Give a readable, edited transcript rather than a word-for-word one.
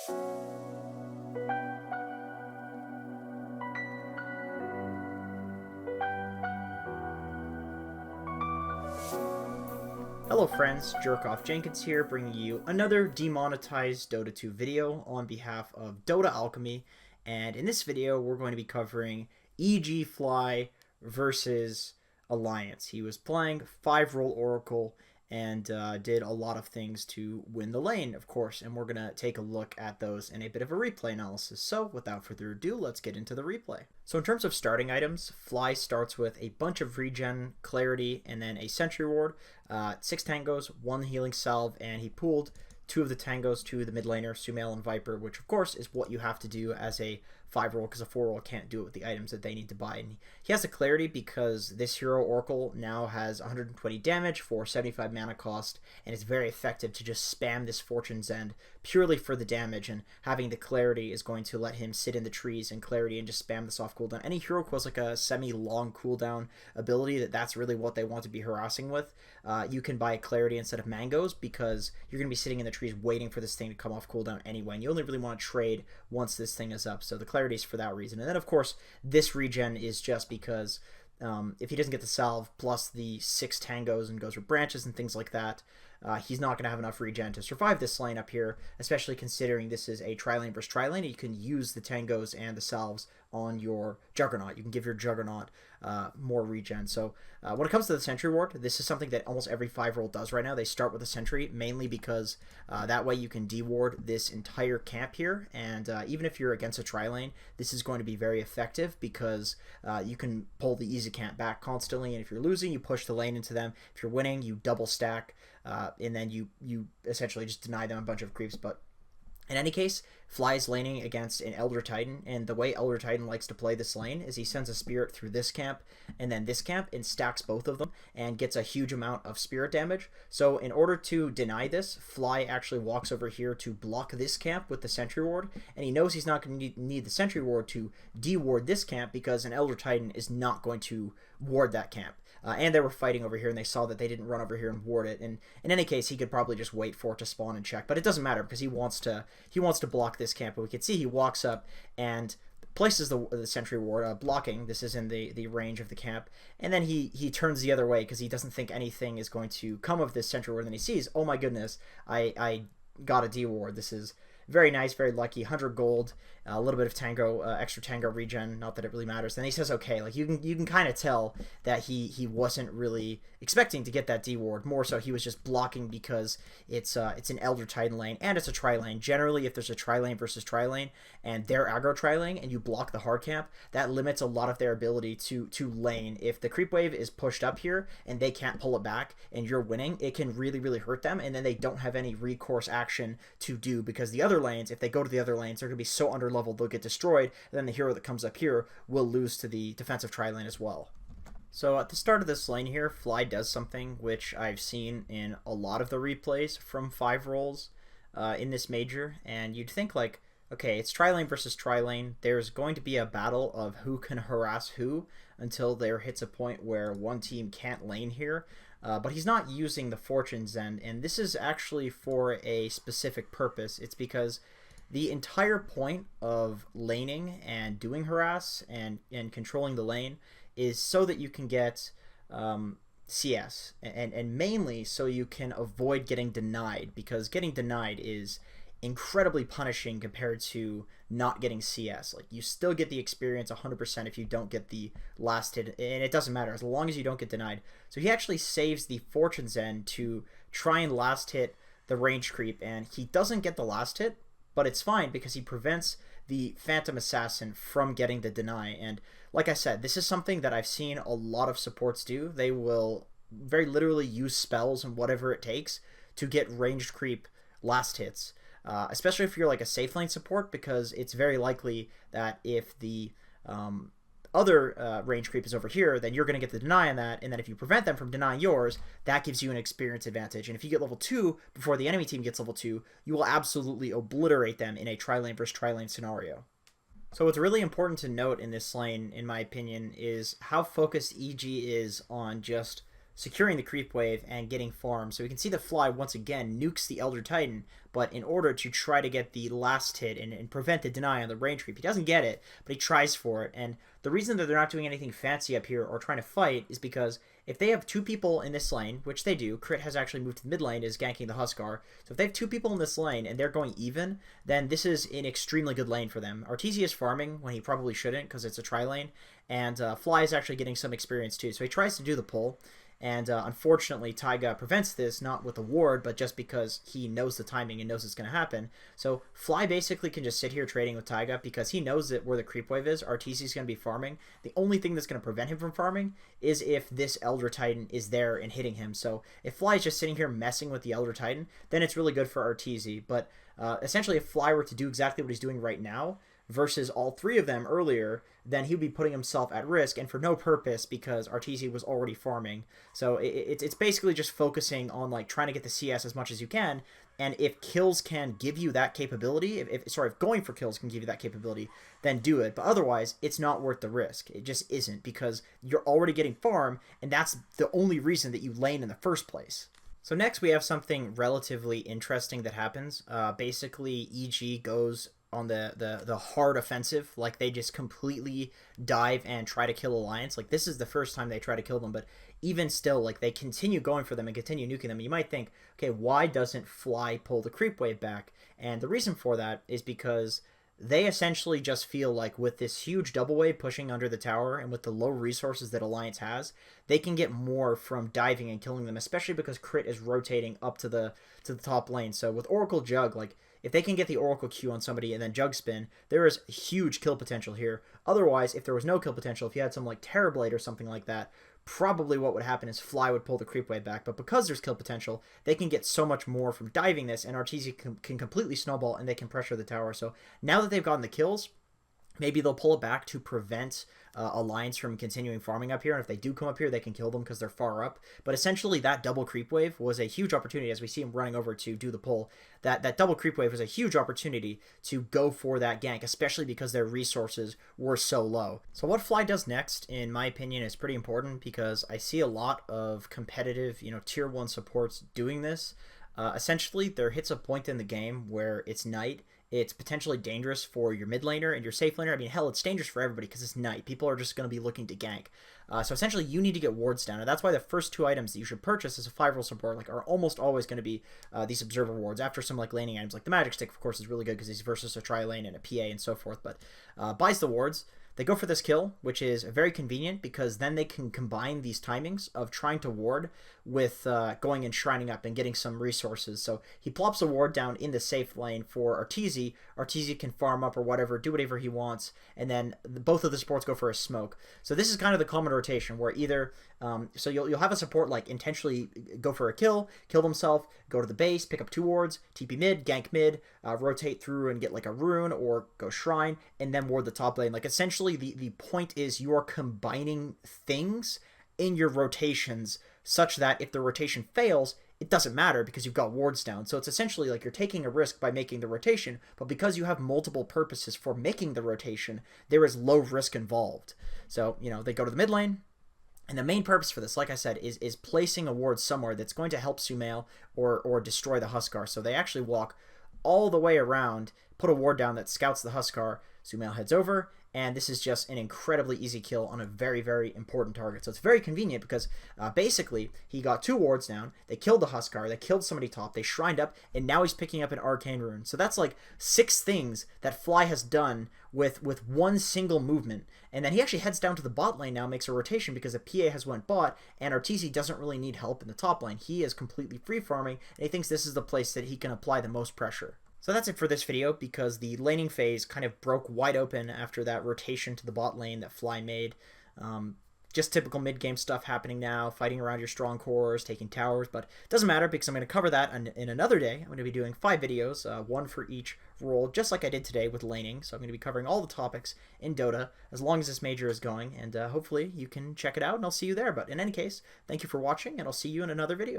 Hello friends, Jenkins here, bringing you another demonetized Dota 2 video on behalf of Dota Alchemy, and in this video we're going to be covering E.G. Fly versus Alliance. He was playing 5-role Oracle and did a lot of things to win the lane, of course, and we're going to take a look at those in a bit of a replay analysis. So without further ado, let's get into the replay. So in terms of starting items, Fly starts with a bunch of regen, clarity, and then a sentry ward, 6 tangos, 1 healing salve, and he pooled 2 of the tangos to the mid laner, Sumail and Viper, which of course is what you have to do as a 5-role, because a 4-role can't do it with the items that they need to buy. And he has the clarity because this hero Oracle now has 120 damage for 75 mana cost, and it's very effective to just spam this Fortune's End purely for the damage, and having the clarity is going to let him sit in the trees and clarity and just spam this off cooldown. Any hero who has like a semi-long cooldown ability that's really what they want to be harassing with, you can buy clarity instead of mangoes, because you're going to be sitting in the trees waiting for this thing to come off cooldown anyway, and you only really want to trade once this thing is up. So the clarity is for that reason. And then of course this regen is just because if he doesn't get the salve plus the 6 tangos and goes for branches and things like that, he's not going to have enough regen to survive this lane up here, especially considering this is a tri-lane versus tri-lane. You can use the tangos and the salves on your Juggernaut. You can give your Juggernaut more regen. So when it comes to the Sentry Ward, this is something that almost every 5-role does right now. They start with a Sentry, mainly because that way you can deward this entire camp here, and even if you're against a tri-lane, this is going to be very effective because you can pull the easy camp back constantly, and if you're losing, you push the lane into them. If you're winning, you double stack, and then you essentially just deny them a bunch of creeps. But in any case, Fly is laning against an Elder Titan, and the way Elder Titan likes to play this lane is he sends a Spirit through this camp and then this camp and stacks both of them and gets a huge amount of Spirit damage. So in order to deny this, Fly actually walks over here to block this camp with the Sentry Ward, and he knows he's not going to need the Sentry Ward to deward this camp because an Elder Titan is not going to ward that camp. And they were fighting over here, and they saw that they didn't run over here and ward it. And in any case, he could probably just wait for it to spawn and check. But it doesn't matter because he wants to block this camp. But we can see he walks up and places the sentry ward, blocking. This is in the range of the camp. And then he turns the other way because he doesn't think anything is going to come of this sentry ward. And then he sees, oh my goodness, I got a D-ward. This is very nice, very lucky. 100 gold, a little bit of tango, extra tango regen. Not that it really matters. Then he says, okay, like you can kind of tell that he wasn't really expecting to get that D ward. More so, he was just blocking because it's an Elder Titan lane and it's a tri lane. Generally, if there's a tri lane versus tri lane and they're aggro-trilane and you block the hard camp, that limits a lot of their ability to lane. If the creep wave is pushed up here and they can't pull it back and you're winning, it can really hurt them, and then they don't have any recourse action to do because the other lanes, if they go to the other lanes, they're going to be so underleveled they'll get destroyed, and then the hero that comes up here will lose to the defensive tri-lane as well. So at the start of this lane here, Fly does something which I've seen in a lot of the replays from 5-roles in this major, and you'd think like, okay, it's tri-lane versus tri-lane, there's going to be a battle of who can harass who until there hits a point where one team can't lane here. But he's not using the Fortune's End, and this is actually for a specific purpose. It's because the entire point of laning and doing harass and controlling the lane is so that you can get CS, and mainly so you can avoid getting denied, because getting denied is incredibly punishing compared to not getting CS. Like, you still get the experience 100% if you don't get the last hit, and it doesn't matter as long as you don't get denied. So he actually saves the Fortune's End to try and last hit the range creep, and he doesn't get the last hit, but it's fine because he prevents the Phantom Assassin from getting the deny. And like I said, this is something that I've seen a lot of supports do. They will very literally use spells and whatever it takes to get ranged creep last hits. Especially if you're like a safe lane support, because it's very likely that if the other range creep is over here, then you're going to get the deny on that, and then if you prevent them from denying yours, that gives you an experience advantage. And if you get level 2 before the enemy team gets level 2, you will absolutely obliterate them in a tri-lane versus tri-lane scenario. So what's really important to note in this lane, in my opinion, is how focused EG is on just securing the creep wave and getting farm. So we can see the Fly once again nukes the Elder Titan, but in order to try to get the last hit and prevent the deny on the range creep. He doesn't get it, but he tries for it. And the reason that they're not doing anything fancy up here or trying to fight is because if they have two people in this lane, which they do, Crit has actually moved to the mid lane, is ganking the Huskar. So if they have two people in this lane and they're going even, then this is an extremely good lane for them. Arteezy is farming when he probably shouldn't because it's a tri-lane, and Fly is actually getting some experience too. So he tries to do the pull, and unfortunately Taiga prevents this, not with a ward, but just because he knows the timing and knows it's going to happen. So Fly basically can just sit here trading with Taiga because he knows that where the creep wave is, Arteezy's going to be farming. The only thing that's going to prevent him from farming is if this Elder Titan is there and hitting him. So if Fly is just sitting here messing with the Elder Titan, then it's really good for Arteezy. But essentially if Fly were to do exactly what he's doing right now, versus all three of them earlier, then he would be putting himself at risk, and for no purpose because Arteezy was already farming. So it's basically just focusing on like trying to get the CS as much as you can, and if kills can give you that capability, if going for kills can give you that capability, then do it. But otherwise, it's not worth the risk. It just isn't, because you're already getting farm, and that's the only reason that you lane in the first place. So next we have something relatively interesting that happens. Basically, EG goes on the hard offensive. Like, they just completely dive and try to kill Alliance. Like, this is the first time they try to kill them, but even still, like, they continue going for them and continue nuking them. You might think, okay, why doesn't Fly pull the creep wave back? And the reason for that is because they essentially just feel like with this huge double wave pushing under the tower and with the low resources that Alliance has, they can get more from diving and killing them, especially because Crit is rotating up to the top lane. So with Oracle Jug, like, if they can get the Oracle Q on somebody and then Jug Spin, there is huge kill potential here. Otherwise, if there was no kill potential, if you had some like Terrorblade or something like that, probably what would happen is Fly would pull the creep wave back. But because there's kill potential, they can get so much more from diving this, and Arteezy can completely snowball and they can pressure the tower. So now that they've gotten the kills, maybe they'll pull it back to prevent Alliance from continuing farming up here, and if they do come up here, they can kill them because they're far up. But essentially, that double creep wave was a huge opportunity, as we see him running over to do the pull. That double creep wave was a huge opportunity to go for that gank, especially because their resources were so low. So what Fly does next, in my opinion, is pretty important, because I see a lot of competitive, tier 1 supports doing this. Essentially, there hits a point in the game where it's night. It's potentially dangerous for your mid laner and your safe laner. I mean, hell, it's dangerous for everybody because it's night. People are just going to be looking to gank. So essentially, you need to get wards down. And that's why the first two items that you should purchase as a 5-role support are almost always going to be these observer wards. After some like laning items, like the magic stick, of course, is really good because he's versus a tri-lane and a PA and so forth. But buys the wards. They go for this kill, which is very convenient because then they can combine these timings of trying to ward with going and shrining up and getting some resources. So he plops a ward down in the safe lane for Arteezy. Arteezy can farm up or whatever, do whatever he wants, and then both of the supports go for a smoke. So this is kind of the common rotation where either so you'll have a support like intentionally go for a kill themselves, go to the base, pick up 2 wards, TP mid, gank mid, rotate through and get like a rune or go shrine, and then ward the top lane. Like, essentially the point is you are combining things in your rotations such that if the rotation fails, it doesn't matter because you've got wards down. So it's essentially like you're taking a risk by making the rotation, but because you have multiple purposes for making the rotation, there is low risk involved. So, they go to the mid lane, and the main purpose for this, like I said, is placing a ward somewhere that's going to help Sumail or destroy the Huskar. So they actually walk all the way around, put a ward down that scouts the Huskar. Sumail heads over, and this is just an incredibly easy kill on a very, very important target. So it's very convenient because basically he got 2 wards down, they killed the Huskar, they killed somebody top, they shrined up, and now he's picking up an arcane rune. So that's like 6 things that Fly has done with one single movement. And then he actually heads down to the bot lane now, makes a rotation because the PA has went bot, and Arteezy doesn't really need help in the top lane. He is completely free farming, and he thinks this is the place that he can apply the most pressure. So that's it for this video, because the laning phase kind of broke wide open after that rotation to the bot lane that Fly made. Just typical mid-game stuff happening now, fighting around your strong cores, taking towers, but it doesn't matter because I'm going to cover that in another day. I'm going to be doing 5 videos, 1 for each role, just like I did today with laning. So I'm going to be covering all the topics in Dota as long as this major is going, and hopefully you can check it out, and I'll see you there. But in any case, thank you for watching, and I'll see you in another video.